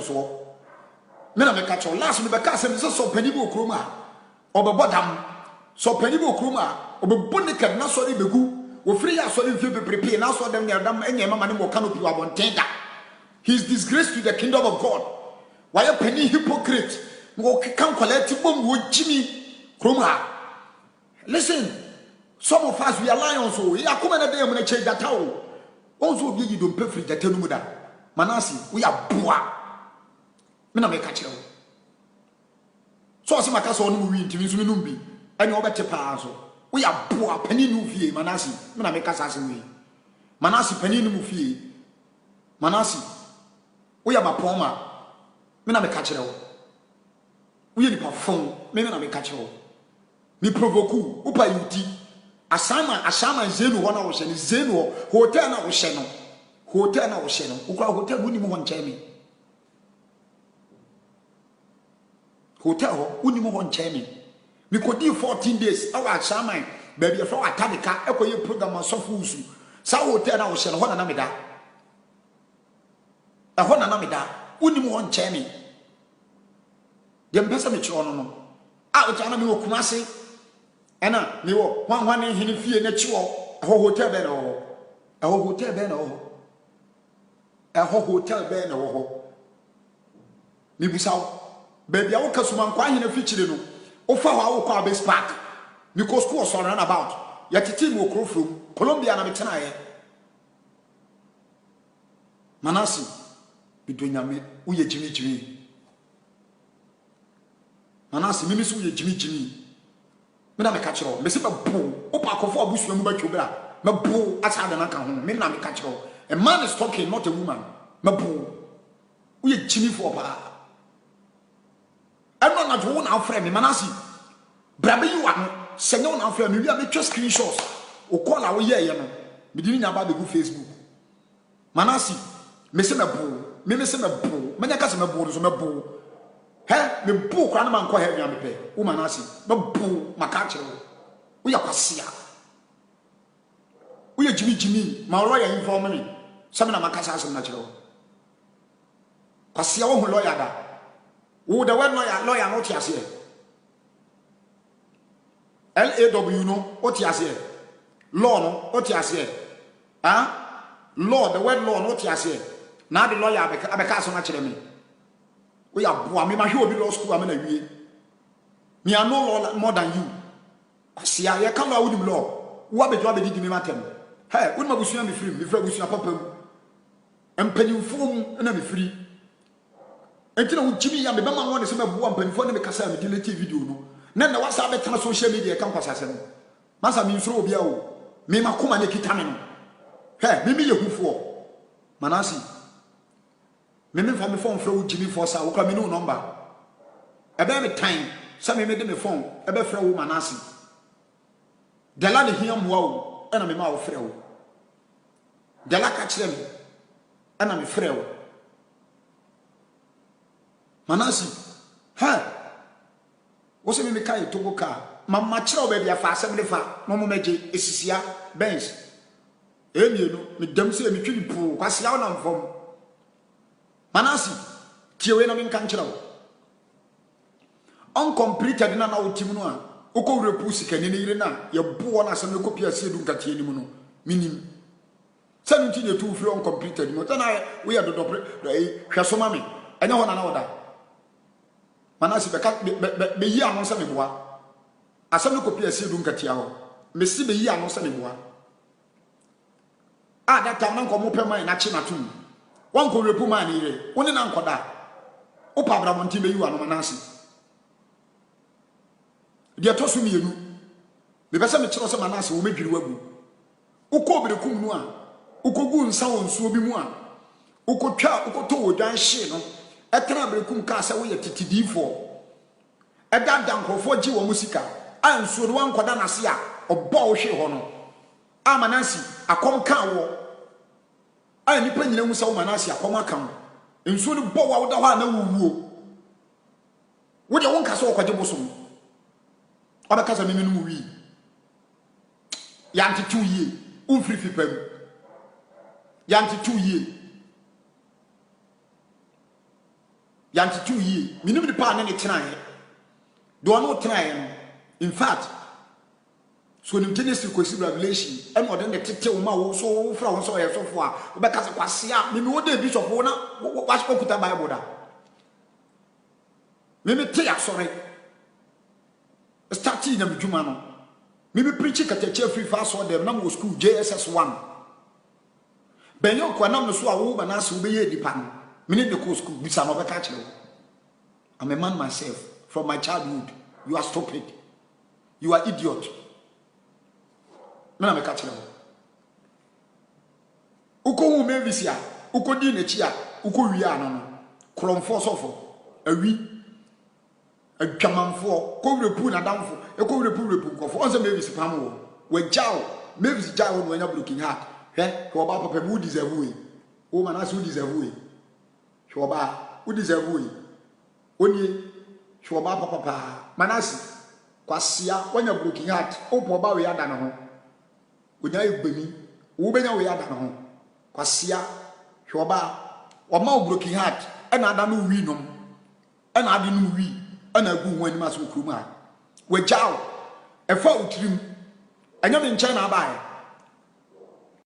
so me na me catch last me be ka say so pani bi okroma obebodam so pani bi okroma obeboneka na so re begu wo free ya so re mfie beprepie na so dem ne adam enye mama ne mo canopy wabontenda. He is disgrace to the kingdom of God. Why a penny hypocrite? Go can collect bomb with Jimmy Kroma. Listen, some of us we are lions, so we are coming a day when I change that towel. Also, you don't pay for the Tenumuda. Manasi, we are boa. Mina make catch you. So as my castle on movie to Minumbi, and over Tepazo. We are boa penny movie, Manasi, Mina make us as we. Manasi penny movie. Manasi. We are my poma. Me na me catch you. We are the perform. Me na me catch you. Me provoke. Upa yuti. Asama zenu wana osheni zenu hotel na osheno. Hotel na osheno. Ukwa hotel uni mo honchemi. Hotel uni mo honchemi. Me kodi 14 days. Awa asama baby for atabika. Eko ye program sofu usu. Sa hotel na osheno hona na me da. Ahona na me da. Uni mo honchemi. Dem pesa me chiro no. A o tana me wo Kumasi. Ena me wo hwan hene fie na chiwo. Ho hotel be na wo. Ho hotel be na wo. Ho hotel be na wo. Me busaw. Baby a wo kasuma kwa hene fi chire no. O fa ho a wo kwa base park. Me ko school so run about. Ya titi mo krofrom. Colombia na me tena ye. Manasi bidonya me uye jimi. Manasi mimi so uye jimi. Me na me ka kiro. Me se be bo. Opa akofo abusu mu ba twobra. Me bo asa da na ka ho. Me na me ka kiro. A man is talking, not a woman. Me bo. Uye jimi for pa. Eno na jo na afre me Manasi. Brabe yi wa no. Senyo na afre me wi a me twa screenshots. O call a wo ye ye no. Me di nya ba be go Facebook. Manasi me se me bo. Me se me bo. Me nya ka se me bo so me bo. He me bo kwa na man ko he nya me pe. Wo Manasi me bo maka kire wo. Wo ya kwasia. Wo ya jimi ma lawyer inform me. Se me na maka sa asem na kire wo. Kwasia wo hu lawyer da. Wo da we lawyer no ti ase. LAW no o ti ase. Law no o ti ase. Law the word law no ti ase. Na the lawyer abeka so na kire me. We are boa me ma hwe obi law school am na wie. Me I know law more than you. Asia ye kan law with law. Wo abejo abedi me matem. Hey, wo ma busua me free, me fra busua papa mu. Empanimfo mu na me free. Entina wo jimi ya me be ma won se me boa empanimfo na me kasa me delete video no. Na wasa betena social media kan kwasasem. Masa me nsoro obi a wo. Me makoma na kita me no. Hey, me yehufo. Manasi me fa me phone fra wo jimi for sa wo kwa me no number e be me time sa me de me phone e be fra wo Manasi de la ne hia moa wo e na me ma wo fra wo de la ka kire me e na me fra wo Manasi ha wo se me kai to go ka mama kire wo be bia fa asem ne fa mo mo meje esisia bench emienu me dam se me twidi pu kwase ya na mfom Manasi tiewe na me kan kire wo uncompleted na utim no a uko repu sika ne yire na ye bo na asem ne kopi ase du nkatie ni mu no minim 17 ye tu free uncompleted no tana we ya do hwesoma me enya ho na oda Manasi be yi anu se me boa asem ne kopi ase du nkatie ho me si be yi anu se me boa that time na nko mo pema na chi na tum wan ko repu man yire woni na nkoda opa bramonti be yi anu Manasi dia tosu mienu me pese me kiro se Manasi wo medwiri wagu uko oberekum no a ukogu nsa won nsuo bi mu a ukotwa ukoto wodwan hye no etena berekum ka se wo ye titidifo eda dankofo gi wo musika a nsuo no wan koda na se a obo wo hwe ho no a Manasi akom ka wo a nipa nyina mu se wo Manasi akom aka wo nsuo no bo wa wo da ho na wuwuo wo de won ka se wo kwaje bosom abakaza miminu mu wi yanti 2 year umfiri fipam yanti 2 year yanti 2 years minim ni pa na ne tenae do no tenae in fact so nim Genesis kwesi Revelation e mo de ne tete wo ma wo so wo fra wo so ye so fo a wo be ka se kwase a me wo de bishop wo na wa so kuta Bible da me te ya sorry starting na medjuma no me be preach katache free fast for them na mo school JSS 1 benyo kwa na mo so a wo ba na se wo be ye dipa no me ne de school bisa no be ka kire wo I'm a man myself from my childhood. You are stupid. You are idiot. Mena me ka kire wo uko hu me visia uko di na chi a uko wi ano no kromfo sofo awi adwamanfo ko wrepu na damfo e ko wrepu kofo onse me visi pam wo we jao me visi jao no anya broken heart he ko ba papa mu deserve we o ma na so deserve we so ba u deserve we oni so ba papa manasi kwasia wanya broken heart o po ba we ada na ho onya egbemi wo benya we ada na ho kwasia so ba o ma broken heart e na ada no wi nom e na ade no wi ana gu ho anima so kuruma we jao e fa utirim anya me nche na abae